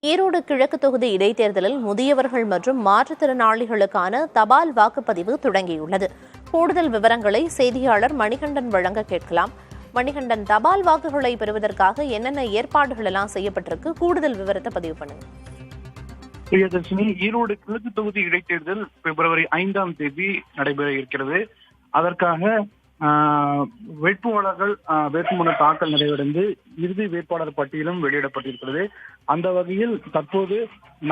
ஈரோடு கிழக்கு தொகுதி இடைத்தேர்தலில் முதியவர்கள் மற்றும் மாற்றுத்திறனாளிகளுக்கான தபால் வாக்குப்பதிவு தொடங்கியுள்ளது. கூடுதல் விவரங்களை செய்தியாளர் மணிகண்டன் வழங்க கேட்கலாம். மணிகண்டன், தபால் வாக்குகளை பெறுவதற்காக என்னென்ன ஏற்பாடுகள் எல்லாம் செய்யப்பட்டிருக்கு? கூடுதல் விவரத்தை பதிவு பண்ணுங்க. பிரியதர்ஷினி, ஈரோடு கிழக்கு தொகுதி இடைத்தேர்தல் பிப்ரவரி 5ஆம் தேதி நடைபெற இருக்கிறது. அதற்காக வேட்பாளர்கள் வேட்புமனு தாக்கல் நிறைவடைந்து இறுதி வேட்பாளர் பட்டியலும் வெளியிடப்பட்டிருக்கிறது. அந்த வகையில் தற்போது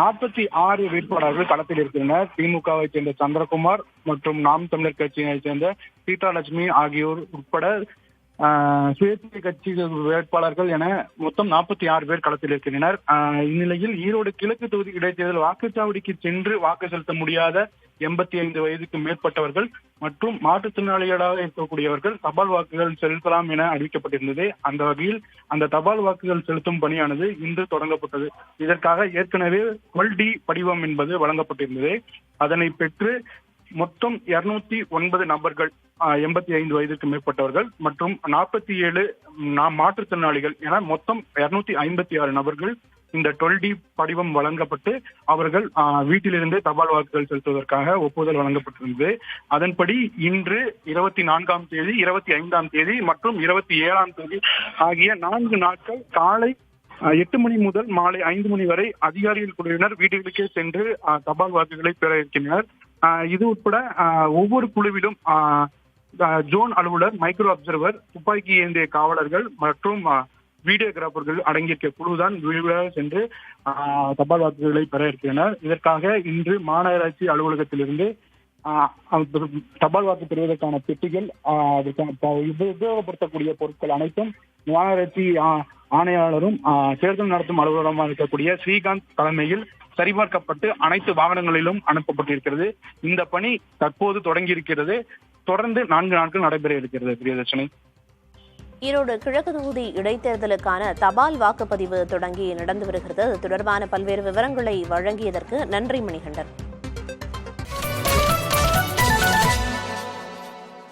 46 வேட்பாளர்கள் களத்தில் இருக்கின்றனர். திமுகவை சேர்ந்த சந்திரகுமார் மற்றும் நாம் தமிழர் கட்சியை சேர்ந்த சீதாலட்சுமி ஆகியோர் உட்பட சுயேட்சை கட்சி வேட்பாளர்கள் என மொத்தம் 46 பேர் களத்தில் இருக்கின்றனர். இந்நிலையில் ஈரோடு கிழக்கு தொகுதி இடைத்தேர்தல் வாக்குச்சாவடிக்கு சென்று வாக்கு செலுத்த முடியாத 85 வயதுக்கு மேற்பட்டவர்கள் மற்றும் மாற்றுத்திறனாளிகளாக இருக்கக்கூடியவர்கள் தபால் வாக்குகள் செலுத்தலாம் என அறிவிக்கப்பட்டிருந்தது. அந்த வகையில் அந்த தபால் வாக்குகள் செலுத்தும் பணியானது இன்று தொடங்கப்பட்டது. இதற்காக ஏற்கனவே 12D படிவம் என்பது வழங்கப்பட்டிருந்தது. அதனை பெற்று மொத்தம் 209 நபர்கள் 85 வயதுக்கு மேற்பட்டவர்கள் மற்றும் 47 மாற்றுத்திறனாளிகள் என மொத்தம் 256 நபர்கள் இந்த 12D படிவம் வழங்கப்பட்டு அவர்கள் வீட்டிலிருந்து தபால் வாக்குகள் செலுத்துவதற்காக ஒப்புதல் வழங்கப்பட்டிருந்தது. அதன்படி இன்று 24ஆம் தேதி, 25ஆம் தேதி மற்றும் 27ஆம் தேதி ஆகிய 4 நாட்கள் காலை 8 மணி முதல் மாலை 5 மணி வரை அதிகாரிகள் குழுவினர் வீடுகளுக்கே சென்று தபால் வாக்குகளை பெற இருக்கின்றனர். இது உட்பட ஒவ்வொரு குழுவிலும் ஜோன் அலுவலர், மைக்ரோ அப்சர்வர், துப்பாக்கி ஏந்திய காவலர்கள் மற்றும் வீடியோகிராபர்கள் அடங்கியிருக்க குழுதான் வீடுகளாக சென்று தபால் வாக்குகளை பெற இருக்கிறனர். இதற்காக இன்று மாநகராட்சி அலுவலகத்திலிருந்து தபால் வாக்கு பெறுவதற்கான பெட்டிகள், உபயோகப்படுத்தக்கூடிய பொருட்கள் அனைத்தும் மாநகராட்சி ஆணையாளரும் தேர்தல் நடத்தும் அலுவலகமாக இருக்கக்கூடிய ஸ்ரீகாந்த் தலைமையில் சரிபார்க்கப்பட்டு அனைத்து வாகனங்களிலும் அனுப்பப்பட்டிருக்கிறது. இந்த பணி தற்போது தொடங்கி இருக்கிறது. தொடர்ந்து 4 நாட்கள் நடைபெற இருக்கிறது. பிரியதர்ஷினி, ஈரோடு கிழக்கு தொகுதி இடைத்தேர்தலுக்கான தபால் வாக்குப்பதிவு தொடங்கி நடந்து வருகிறது. அது தொடர்பான பல்வேறு விவரங்களை வழங்கியதற்கு நன்றி மணிகண்டன்.